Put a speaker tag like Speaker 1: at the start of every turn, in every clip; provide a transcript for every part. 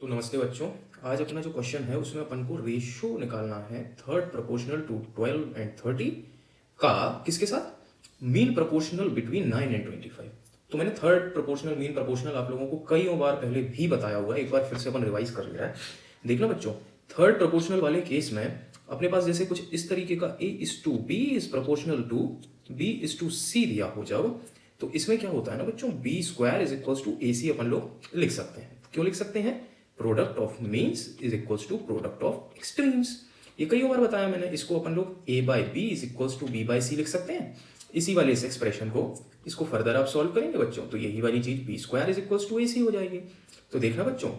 Speaker 1: तो नमस्ते बच्चों। आज अपना जो क्वेश्चन है उसमें अपन को रेशो निकालना है थर्ड प्रोपोर्शनल टू 12 एंड 30 का किसके साथ मीन प्रोपोर्शनल बिटवीन 9 एंड 25। तो मैंने थर्ड प्रोपोर्शनल मीन प्रोपोर्शनल आप लोगों को कई बार पहले भी बताया हुआ है, एक बार फिर से अपन रिवाइज कर लिया है। देखना बच्चों, थर्ड प्रोपोर्शनल वाले केस में अपने पास जैसे कुछ इस तरीके का A:B is proportional to B:C दिया हो जब, तो इसमें क्या होता है ना बच्चों, B² is equals to AC अपन लोग लिख सकते हैं। क्यों लिख सकते हैं? Product of means is equals to product of extremes. ये कई बार बताया मैंने, इसको अपन लोग A/B is equals to B/C लिख सकते हैं। इसी वाले इस एक्सप्रेशन को इसको फर्दर आप सॉल्व करेंगे बच्चों, तो यही वाली चीज B² is equals to AC हो जाएगी। तो देखना बच्चों,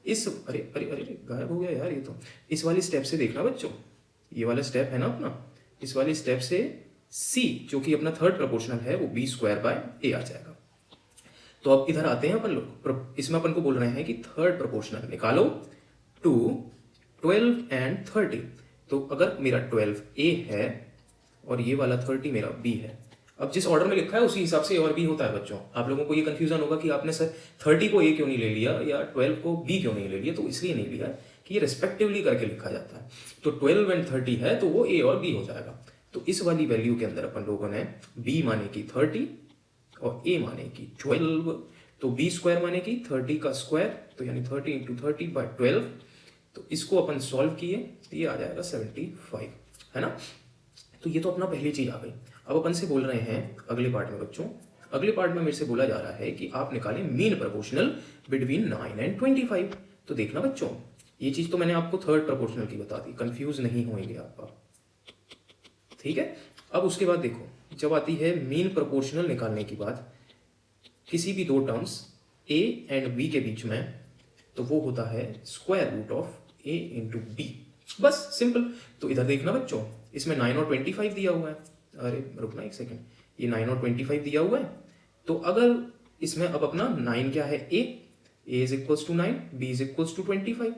Speaker 1: इस अरे अरे अरे गायब हो गया यार ये तो। इस वाली स्टेप से देखना बच्चों, ये वाला स्टेप है ना अपना, इस वाली स्टेप से C जो कि अपना थर्ड प्रोपोर्शनल है वो B²/A आ जाएगा। तो अब इधर आते हैं अपन लोग, इसमें अपन को बोल रहे हैं कि थर्ड प्रोपोर्शनल निकालो टू 12 एंड 30। तो अगर मेरा 12 A है और ये वाला 30 मेरा B है, अब जिस ऑर्डर में लिखा है उसी हिसाब से A और B होता है बच्चों। आप लोगों को ये कंफ्यूजन होगा कि आपने सर 30 को A क्यों नहीं ले लिया या 12 को B क्यों नहीं ले लिया, तो इसलिए नहीं लिया कि ये रिस्पेक्टिवली करके लिखा जाता है। तो 12 एंड 30 है तो वो A और B हो जाएगा। तो इस वाली वैल्यू के अंदर अपन लोगों ने B माने की 30 और A माने की 12, तो B² माने की 30 का स्क्वायर, तो यानी 30 इंटू 30/12। तो इसको अपन सॉल्व किए तो ये आ जाएगा 75, है ना। तो ये तो अपना पहली चीज आ गई। अब अपन से बोल रहे हैं अगले पार्ट में बच्चों, अगले पार्ट में मेरे से बोला जा रहा है कि आप निकालें मीन प्रोपोर्शनल बिटवीन 9 एंड 25। तो देखना बच्चों, ये चीज तो मैंने आपको थर्ड प्रोपोर्शनल की बता दी, कंफ्यूज नहीं होंगे आप, ठीक है। अब उसके बाद देखो, जब आती है मीन प्रोपोर्शनल निकालने की बात किसी भी दो टर्म्स A एंड B के बीच में, तो वो होता है square root of A into B, बस सिंपल। तो इधर देखना बच्चों, इसमें 9 और 25 दिया हुआ है। अरे रुकना एक सेकेंड, ये 9 और 25 दिया हुआ है। तो अगर इसमें अब अपना 9 क्या है, A is equals to 9, B is equals to 25।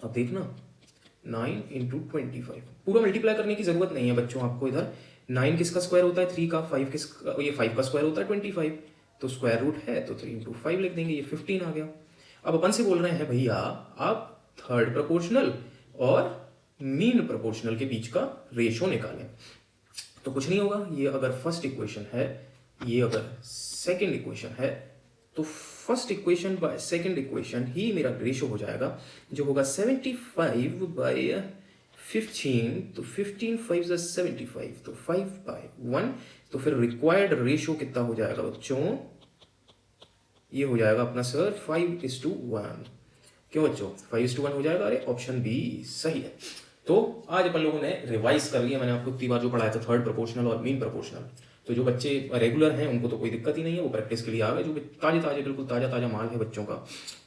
Speaker 1: अब देखना 9 इंटू 25, पूरा मल्टीप्लाई करने की जरूरत नहीं है बच्चों आपको। इधर 9 किसका स्क्वायर होता है, 3 का, 5 किसका, ये 5 का स्क्वायर होता है 25। तो स्क्वायर रूट है तो 3 इंटू 5 लिख देंगे, ये 15 आ गया। अब अपन से बोल रहे हैं भैया आप थर्ड प्रोपोर्शनल और मीन प्रोपोर्शनल के बीच का रेशो निकालें। तो कुछ नहीं होगा, ये अगर फर्स्ट इक्वेशन है, ये अगर सेकेंड इक्वेशन है, तो first equation by second equation ही मेरा रेशो हो जाएगा, जो होगा 75/15। तो 15 5 75, तो 5/1। तो फिर रिक्वायर्ड रेशो कितना हो जाएगा बच्चों, ये हो जाएगा अपना सर 5:1। क्यों बच्चों 5:1 हो जाएगा? अरे ऑप्शन बी सही है। तो आज अपन लोगों ने रिवाइज कर लिया, मैंने आपको इतनी बार जो पढ़ाया था थर्ड प्रोपोर्शनल और मीन प्रोपोर्शनल। तो जो बच्चे रेगुलर हैं उनको तो कोई दिक्कत ही नहीं है, वो प्रैक्टिस के लिए आ गए। जो ताजे ताजे बिल्कुल ताजा ताजा माल है बच्चों का,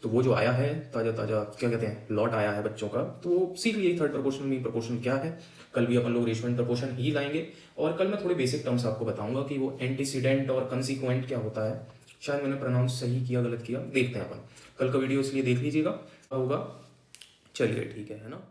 Speaker 1: तो वो जो आया है ताजा ताजा क्या कहते हैं, लॉट आया है बच्चों का, तो वो सीख लिए थर्ड प्रोपोर्शनल मीन प्रोपोर्शनल क्या है। कल भी अपन लोग रेशो एंड प्रोपोर्शन ही लाएंगे, और कल मैं थोड़े बेसिक टर्म्स आपको बताऊंगा कि वो एंटीसीडेंट और कंसिक्वेंट क्या होता है। शायद मैंने प्रोनाउंस सही किया गलत किया, देखते हैं अपन। कल का वीडियो इसलिए देख लीजिएगा, होगा। चलिए ठीक है ना।